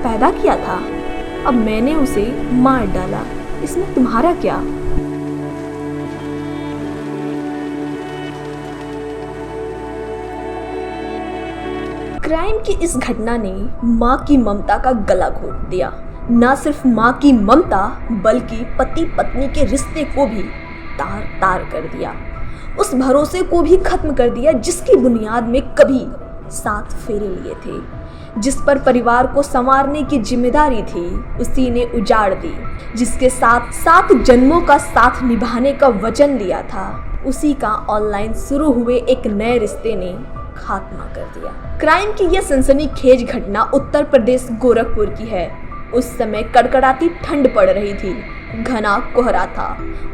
पैदा किया था, अब मैंने उसे मार डाला, इसमें तुम्हारा क्या? क्राइम की इस घटना ने माँ की ममता का गला घोट दिया। न सिर्फ माँ की ममता बल्कि पति पत्नी के रिश्ते को भी तार तार कर दिया। उस भरोसे को भी खत्म कर दिया जिसकी बुनियाद में कभी 7 फेरे लिए थे। जिस पर परिवार को संवारने की जिम्मेदारी थी उसी ने उजाड़ दी। जिसके साथ 7 जन्मों का साथ निभाने का वचन लिया था उसी का ऑनलाइन शुरू हुए एक नए रिश्ते ने खात्मा कर दिया। क्राइम की यह सनसनीखेज घटना उत्तर प्रदेश गोरखपुर की है। उस समय कड़कड़ाती ठंड पड़ रही थी, घना कोहरा था।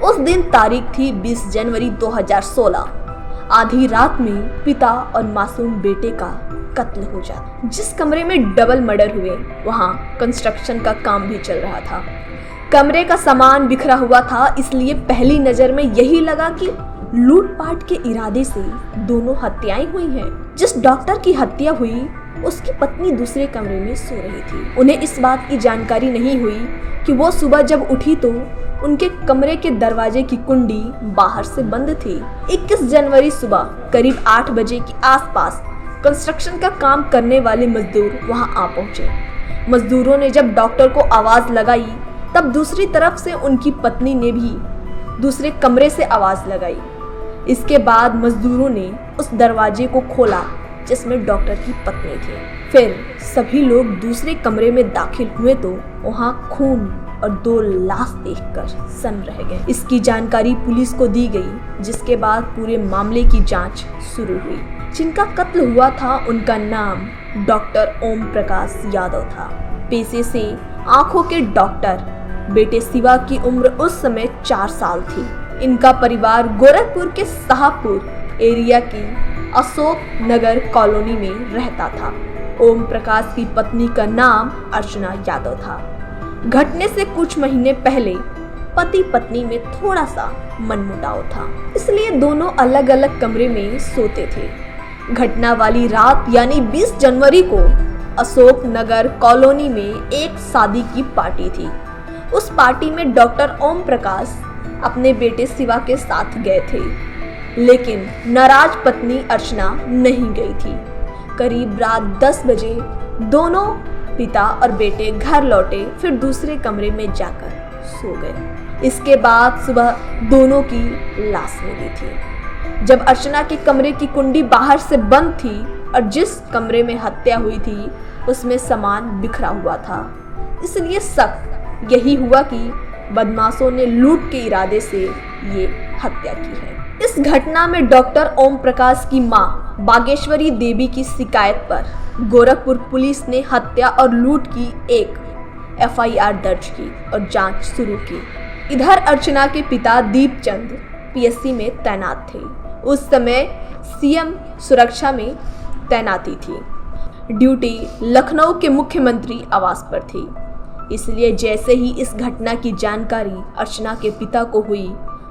उस दिन तारीख थी 20 जनवरी 2016। आधी रात में पिता और मासूम बेटे का कत्ल हो जाता। जिस कमरे में डबल मर्डर हुए वहां कंस्ट्रक्शन का काम भी चल रहा था। कमरे का सामान बिखरा हुआ था, इसलिए पहली नजर में यही लगा कि लूटपाट के इरादे से दोनों हत्याएं हुई हैं। जिस डॉक्टर की हत्या हुई उसकी पत्नी दूसरे कमरे में सो रही थी। उन्हें इस बात की जानकारी नहीं हुई कि वो सुबह जब उठी तो उनके कमरे के दरवाजे की कुंडी बाहर से बंद थी। 21 जनवरी सुबह करीब 8 बजे के आसपास कंस्ट्रक्शन का काम करने वाले मजदूर वहां आ पहुंचे। मजदूरों ने जब डॉक्टर को आवाज लगाई तब दूसरी तरफ से उनकी पत्नी ने भी दूसरे कमरे से आवाज लगाई। इसके बाद मजदूरों ने उस दरवाजे को खोला जिसमें डॉक्टर की पत्नी थी। फिर सभी लोग दूसरे कमरे में दाखिल हुए तो वहां खून और 2 लाश देखकर सन्न रह गए। इसकी जानकारी पुलिस को दी गई, जिसके बाद पूरे मामले की जांच शुरू हुई। जिनका कत्ल हुआ था उनका नाम डॉक्टर ओम प्रकाश यादव था। पेशे से आंखों के डॉक्टर। बेटे शिवा की उम्र उस समय 4 साल थी। इनका परिवार गोरखपुर के शाहपुर एरिया की अशोक नगर कॉलोनी में रहता था। ओम प्रकाश की पत्नी का नाम अर्चना यादव था। घटने से कुछ महीने पहले पति पत्नी में थोड़ा सा मनमुटाव था, इसलिए दोनों अलग अलग कमरे में सोते थे। घटना वाली रात यानी 20 जनवरी को अशोक नगर कॉलोनी में एक शादी की पार्टी थी। उस पार्टी में डॉक्टर ओम प्रकाश अपने बेटे शिवा के साथ गए थे, लेकिन नाराज पत्नी अर्चना नहीं गई थी। करीब रात 10 बजे दोनों पिता और बेटे घर लौटे, फिर दूसरे कमरे में जाकर सो गए। इसके बाद सुबह दोनों की लाश मिली थी। जब अर्चना के कमरे की कुंडी बाहर से बंद थी और जिस कमरे में हत्या हुई थी उसमें सामान बिखरा हुआ था, इसलिए शक यही हुआ कि बदमाशों ने लूट के इरादे से ये हत्या की है। इस घटना में डॉक्टर ओम प्रकाश की मां बागेश्वरी देवी की शिकायत पर गोरखपुर पुलिस ने हत्या और लूट की एक FIR दर्ज की और जांच शुरू की। इधर अर्चना के पिता दीपचंद PSC में तैनात थे। उस समय CM सुरक्षा में तैनाती थी। ड्यूटी लखनऊ के मुख्यमंत्री आवास पर थी, इसलिए जैसे ही इस घटना की जानकारी अर्चना के पिता को हुई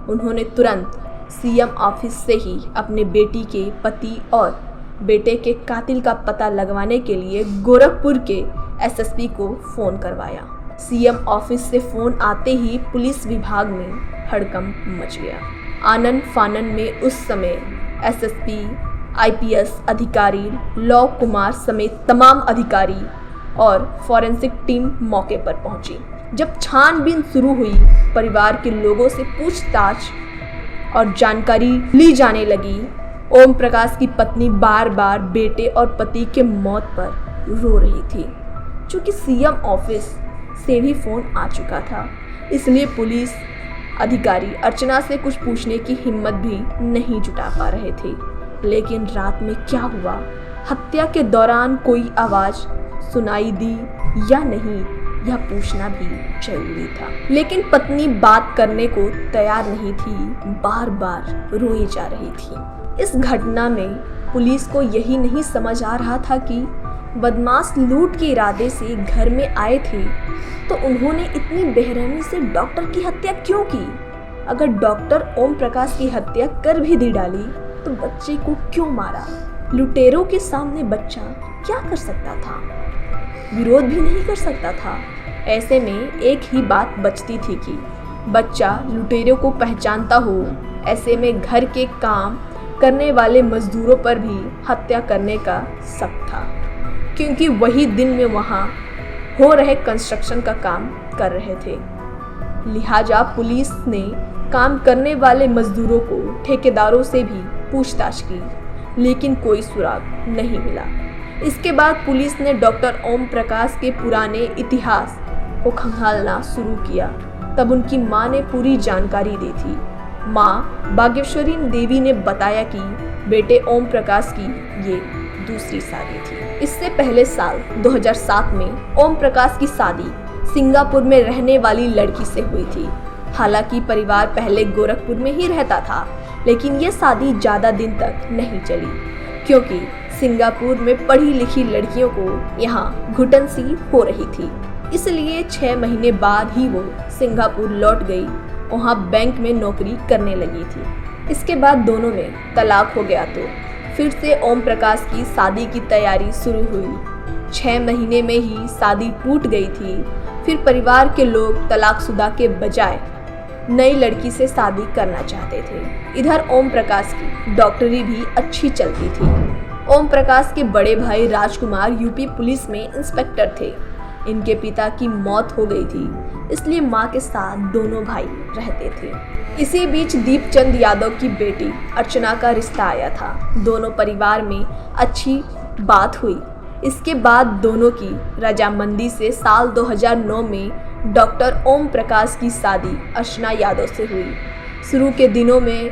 उन्होंने तुरंत CM ऑफिस से ही अपने बेटी के पति और बेटे के कातिल का पता लगवाने के लिए गोरखपुर के SSP को फ़ोन करवाया। CM ऑफिस से फ़ोन आते ही पुलिस विभाग में हड़कंप मच गया। आनन फानन में उस समय SSP, IPS अधिकारी, लव कुमार समेत तमाम अधिकारी और फॉरेंसिक टीम मौके पर पहुंची। जब छानबीन शुरू हुई, परिवार के लोगों से पूछताछ और जानकारी ली जाने लगी। ओम प्रकाश की पत्नी बार बार बेटे और पति के मौत पर रो रही थी। चूँकि CM ऑफिस से भी फ़ोन आ चुका था, इसलिए पुलिस अधिकारी अर्चना से कुछ पूछने की हिम्मत भी नहीं जुटा पा रहे थे। लेकिन रात में क्या हुआ, हत्या के दौरान कोई आवाज़ सुनाई दी या नहीं, यह पूछना भी जरूरी था। लेकिन पत्नी बात करने को तैयार नहीं थी, बार बार रोई जा रही थी। इस घटना में पुलिस को यही नहीं समझ आ रहा था कि बदमाश लूट के इरादे से घर में आए थे तो उन्होंने इतनी बेरहमी से डॉक्टर की हत्या क्यों की। अगर डॉक्टर ओम प्रकाश की हत्या कर भी दी डाली तो बच्चे को क्यों मारा। लुटेरों के सामने बच्चा क्या कर सकता था। विरोध भी नहीं कर सकता था। ऐसे में एक ही बात बचती थी कि बच्चा लुटेरों को पहचानता हो। ऐसे में घर के काम करने वाले मजदूरों पर भी हत्या करने का शक था, क्योंकि वही दिन में वहाँ हो रहे कंस्ट्रक्शन का काम कर रहे थे। लिहाजा पुलिस ने काम करने वाले मजदूरों को ठेकेदारों से भी पूछताछ की, लेकिन कोई सुराग नहीं मिला। इसके बाद पुलिस ने डॉक्टर ओम प्रकाश के पुराने इतिहास को खंगालना शुरू किया। तब उनकी माँ ने पूरी जानकारी दी थी। माँ बागेश्वरी देवी ने बताया कि बेटे ओम प्रकाश की ये दूसरी शादी थी। इससे पहले साल 2007 में ओम प्रकाश की शादी सिंगापुर में रहने वाली लड़की से हुई थी। हालांकि परिवार पहले गोरखपुर में ही रहता था, लेकिन ये शादी ज़्यादा दिन तक नहीं चली, क्योंकि सिंगापुर में पढ़ी लिखी लड़कियों को यहाँ घुटन सी हो रही थी। इसलिए 6 महीने बाद ही वो सिंगापुर लौट गई। वहाँ बैंक में नौकरी करने लगी थी। इसके बाद दोनों में तलाक हो गया, तो फिर से ओम प्रकाश की शादी की तैयारी शुरू हुई। 6 महीने में ही शादी टूट गई थी। फिर परिवार के लोग तलाकशुदा के बजाय नई लड़की से शादी करना चाहते थे। इधर ओम प्रकाश की डॉक्टरी भी अच्छी चलती थी। ओम प्रकाश के बड़े भाई राजकुमार यूपी पुलिस में इंस्पेक्टर थे। इनके पिता की मौत हो गई थी, इसलिए माँ के साथ दोनों भाई रहते थे। इसी बीच दीपचंद यादव की बेटी अर्चना का रिश्ता आया था। दोनों परिवार में अच्छी बात हुई। इसके बाद दोनों की रजामंदी से साल 2009 में डॉक्टर ओम प्रकाश की शादी अर्चना यादव से हुई। शुरू के दिनों में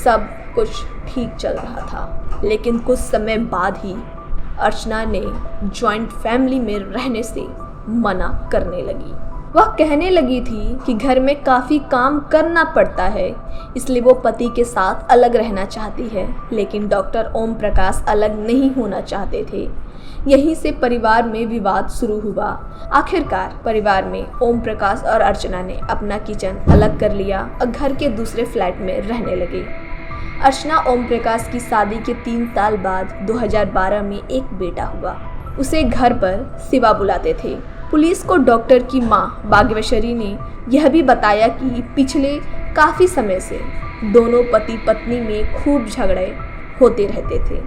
सब कुछ ठीक चल रहा था, लेकिन कुछ समय बाद ही अर्चना ने जॉइंट फैमिली में रहने से मना करने लगी। वह कहने लगी थी कि घर में काफ़ी काम करना पड़ता है, इसलिए वो पति के साथ अलग रहना चाहती है। लेकिन डॉक्टर ओम प्रकाश अलग नहीं होना चाहते थे। यहीं से परिवार में विवाद शुरू हुआ। आखिरकार परिवार में ओम प्रकाश और अर्चना ने अपना किचन अलग कर लिया और घर के दूसरे फ्लैट में रहने लगे। अर्चना ओम प्रकाश की शादी के 3 साल बाद 2012 में एक बेटा हुआ। उसे घर पर शिवा बुलाते थे। पुलिस को डॉक्टर की मां बागेश्वरी ने यह भी बताया कि पिछले काफ़ी समय से दोनों पति पत्नी में खूब झगड़े होते रहते थे।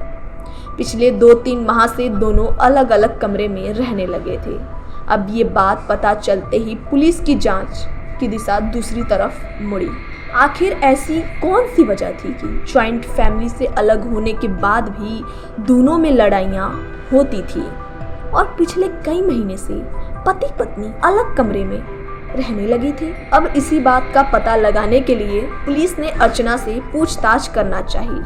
पिछले 2-3 माह से दोनों अलग अलग कमरे में रहने लगे थे। अब ये बात पता चलते ही पुलिस की जांच की दिशा दूसरी तरफ मुड़ी। आखिर ऐसी कौन सी वजह थी कि जॉइंट फैमिली से अलग होने के बाद भी दोनों में लड़ाइयाँ होती थी और पिछले कई महीने से पति पत्नी अलग कमरे में रहने लगी थी। अब इसी बात का पता लगाने के लिए पुलिस ने अर्चना से पूछताछ करना चाहिए,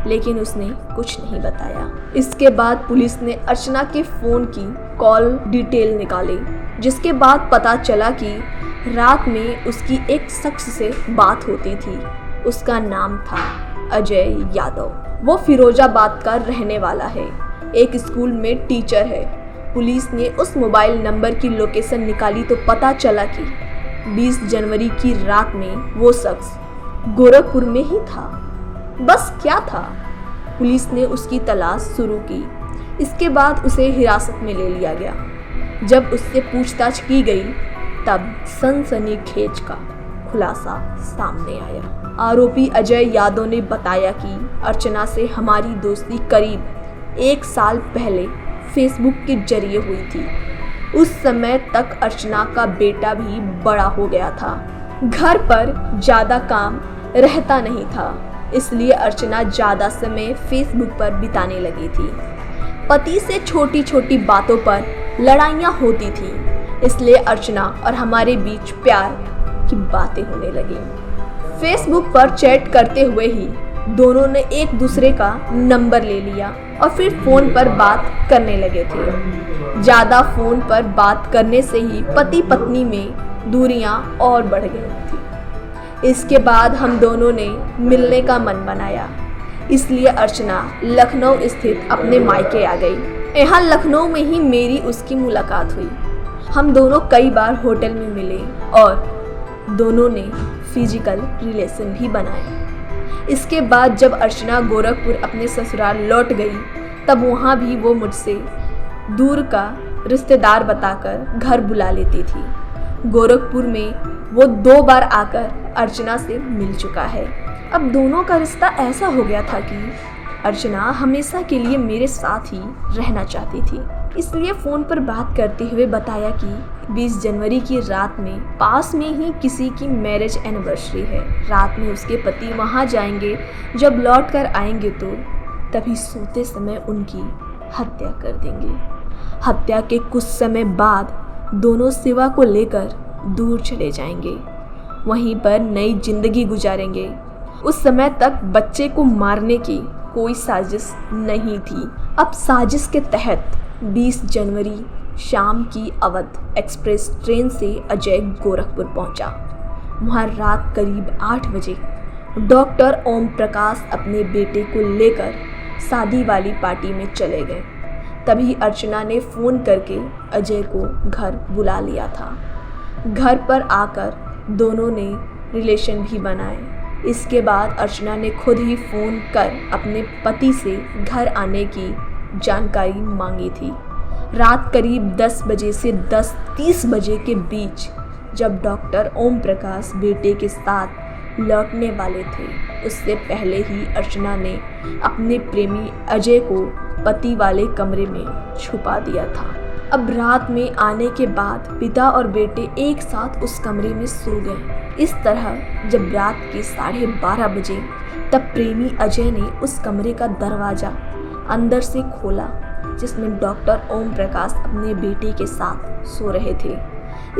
लेकिन उसने कुछ नहीं बताया। इसके बाद पुलिस ने अर्चना के फ़ोन की कॉल डिटेल निकाले, जिसके बाद पता चला कि रात में उसकी एक शख्स से बात होती थी। उसका नाम था अजय यादव। वो फिरोजाबाद का रहने वाला है, एक स्कूल में टीचर है। पुलिस ने उस मोबाइल नंबर की लोकेशन निकाली तो पता चला कि 20 जनवरी की रात में वो शख्स गोरखपुर में ही था। बस क्या था, पुलिस ने उसकी तलाश शुरू की। इसके बाद उसे हिरासत में ले लिया गया। जब उससे पूछताछ की गई तब सनसनीखेज का खुलासा सामने आया। आरोपी अजय यादव ने बताया कि अर्चना से हमारी दोस्ती करीब 1 साल पहले फेसबुक के जरिए हुई थी। उस समय तक अर्चना का बेटा भी बड़ा हो गया था। घर पर ज़्यादा काम रहता नहीं था, इसलिए अर्चना ज़्यादा समय फेसबुक पर बिताने लगी थी। पति से छोटी छोटी बातों पर लड़ाइयाँ होती थी, इसलिए अर्चना और हमारे बीच प्यार की बातें होने लगी। फेसबुक पर चैट करते हुए ही दोनों ने एक दूसरे का नंबर ले लिया और फिर फ़ोन पर बात करने लगे थे। ज़्यादा फ़ोन पर बात करने से ही पति पत्नी में दूरियां और बढ़ गई थी। इसके बाद हम दोनों ने मिलने का मन बनाया, इसलिए अर्चना लखनऊ स्थित अपने मायके आ गई। यहाँ लखनऊ में ही मेरी उसकी मुलाकात हुई। हम दोनों कई बार होटल में मिले और दोनों ने फिजिकल रिलेशन भी बनाए। इसके बाद जब अर्चना गोरखपुर अपने ससुराल लौट गई, तब वहाँ भी वो मुझसे दूर का रिश्तेदार बताकर घर बुला लेती थी। गोरखपुर में वो 2 बार आकर अर्चना से मिल चुका है। अब दोनों का रिश्ता ऐसा हो गया था कि अर्चना हमेशा के लिए मेरे साथ ही रहना चाहती थी। इसलिए फ़ोन पर बात करते हुए बताया कि 20 जनवरी की रात में पास में ही किसी की मैरिज एनिवर्सरी है। रात में उसके पति वहाँ जाएंगे, जब लौट कर आएंगे तो तभी सोते समय उनकी हत्या कर देंगे। हत्या के कुछ समय बाद दोनों सिवा को लेकर दूर चले जाएंगे, वहीं पर नई जिंदगी गुजारेंगे। उस समय तक बच्चे को मारने की कोई साजिश नहीं थी। अब साजिश के तहत 20 जनवरी शाम की अवध एक्सप्रेस ट्रेन से अजय गोरखपुर पहुंचा। वहां रात करीब 8 बजे डॉक्टर ओम प्रकाश अपने बेटे को लेकर शादी वाली पार्टी में चले गए। तभी अर्चना ने फ़ोन करके अजय को घर बुला लिया था। घर पर आकर दोनों ने रिलेशन भी बनाए। इसके बाद अर्चना ने खुद ही फ़ोन कर अपने पति से घर आने की जानकारी मांगी थी। रात करीब 10 बजे से 10:30 बजे के बीच जब डॉक्टर ओम प्रकाश बेटे के साथ लौटने वाले थे, उससे पहले ही अर्चना ने अपने प्रेमी अजय को पति वाले कमरे में छुपा दिया था। अब रात में आने के बाद पिता और बेटे एक साथ उस कमरे में सो गए। इस तरह जब रात के 12:30 बजे तब प्रेमी अजय ने उस कमरे का दरवाज़ा अंदर से खोला, जिसमें डॉक्टर ओम प्रकाश अपने बेटे के साथ सो रहे थे।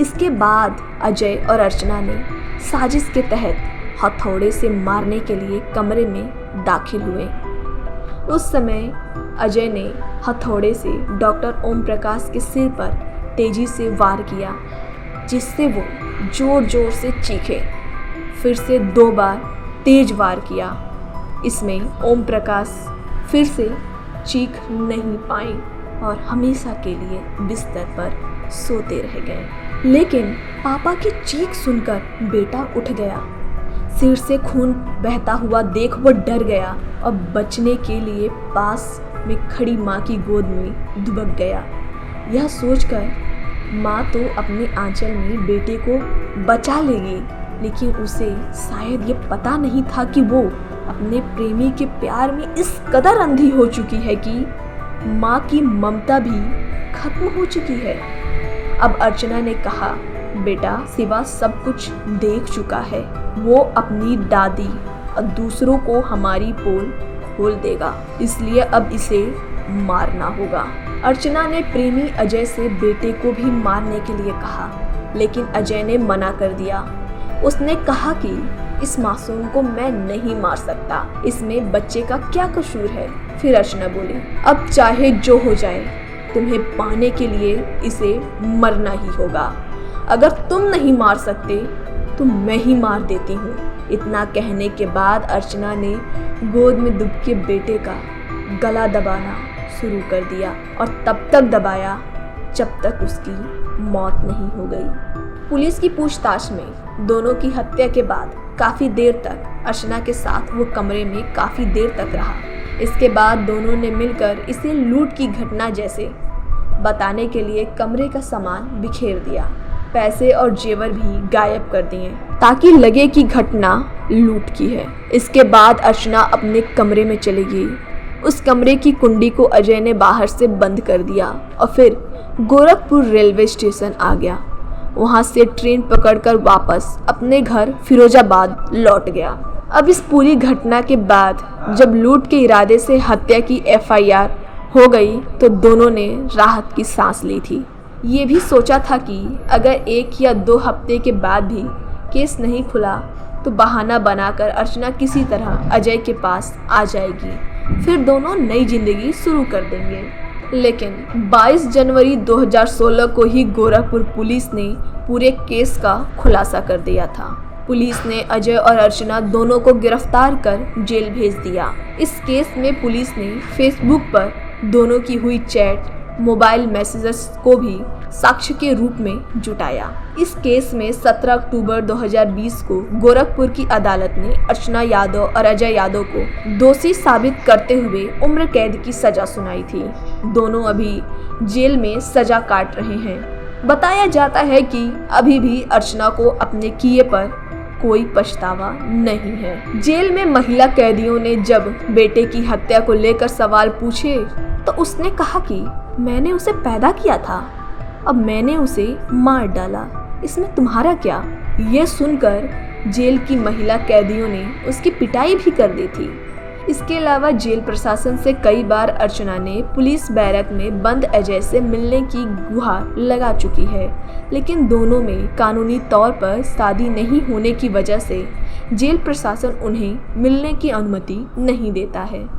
इसके बाद अजय और अर्चना ने साजिश के तहत हथौड़े से मारने के लिए कमरे में दाखिल हुए। उस समय अजय ने हथौड़े से डॉक्टर ओम प्रकाश के सिर पर तेजी से वार किया, जिससे वो जोर जोर से चीखे। फिर से 2 बार तेज वार किया। इसमें ओम प्रकाश फिर से चीख नहीं पाए और हमेशा के लिए बिस्तर पर सोते रह गए। लेकिन पापा की चीख सुनकर बेटा उठ गया। सिर से खून बहता हुआ देख वो डर गया और बचने के लिए पास में खड़ी माँ की गोद में दुबक गया। यह सोचकर माँ तो अपने आंचल में बेटे को बचा लेगी, लेकिन उसे शायद ये पता नहीं था कि वो अपने प्रेमी के प्यार में इस कदर अंधी हो चुकी है कि माँ की ममता भी खत्म हो चुकी है। अब अर्चना ने कहा, बेटा शिवा सब कुछ देख चुका है, वो अपनी दादी और दूसरों को हमारी पोल खोल देगा, इसलिए अब इसे मारना होगा। अर्चना ने प्रेमी अजय से बेटे को भी मारने के लिए कहा, लेकिन अजय ने मना कर दिया। उसने कहा कि इस मासूम को मैं नहीं मार सकता, इसमें बच्चे का क्या कसूर है। फिर अर्चना बोली, अब चाहे जो हो जाए, तुम्हें पाने के लिए इसे मरना ही होगा। अगर तुम नहीं मार सकते तो मैं ही मार देती हूँ। इतना कहने के बाद अर्चना ने गोद में दुबके बेटे का गला दबाना शुरू कर दिया और तब तक दबाया जब तक उसकी मौत नहीं हो गई। पुलिस की पूछताछ में दोनों की हत्या के बाद काफ़ी देर तक अर्चना के साथ वो कमरे में काफ़ी देर तक रहा। इसके बाद दोनों ने मिलकर इसे लूट की घटना जैसे बताने के लिए कमरे का सामान बिखेर दिया, पैसे और जेवर भी गायब कर दिए ताकि लगे कि घटना लूट की है। इसके बाद अर्चना अपने कमरे में चली गई। उस कमरे की कुंडी को अजय ने बाहर से बंद कर दिया और फिर गोरखपुर रेलवे स्टेशन आ गया। वहां से ट्रेन पकड़कर वापस अपने घर फिरोजाबाद लौट गया। अब इस पूरी घटना के बाद जब लूट के इरादे से हत्या की FIR हो गई तो दोनों ने राहत की सांस ली थी। ये भी सोचा था कि अगर 1 या 2 हफ्ते के बाद भी केस नहीं खुला तो बहाना बनाकर अर्चना किसी तरह अजय के पास आ जाएगी, फिर दोनों नई जिंदगी शुरू कर देंगे। लेकिन 22 जनवरी 2016 को ही गोरखपुर पुलिस ने पूरे केस का खुलासा कर दिया था। पुलिस ने अजय और अर्चना दोनों को गिरफ्तार कर जेल भेज दिया। इस केस में पुलिस ने फेसबुक पर दोनों की हुई चैट, मोबाइल मैसेजेस को भी साक्ष्य के रूप में जुटाया। इस केस में 17 अक्टूबर 2020 को गोरखपुर की अदालत ने अर्चना यादव और अजय यादव को दोषी साबित करते हुए उम्र कैद की सजा सुनाई थी। दोनों अभी जेल में सजा काट रहे हैं। बताया जाता है कि अभी भी अर्चना को अपने किए पर कोई पछतावा नहीं है। जेल में महिला कैदियों ने जब बेटे की हत्या को लेकर सवाल पूछे तो उसने कहा कि मैंने उसे पैदा किया था, अब मैंने उसे मार डाला, इसमें तुम्हारा क्या। ये सुनकर जेल की महिला कैदियों ने उसकी पिटाई भी कर दी थी। इसके अलावा जेल प्रशासन से कई बार अर्चना ने पुलिस बैरक में बंद अजय से मिलने की गुहार लगा चुकी है, लेकिन दोनों में कानूनी तौर पर शादी नहीं होने की वजह से जेल प्रशासन उन्हें मिलने की अनुमति नहीं देता है।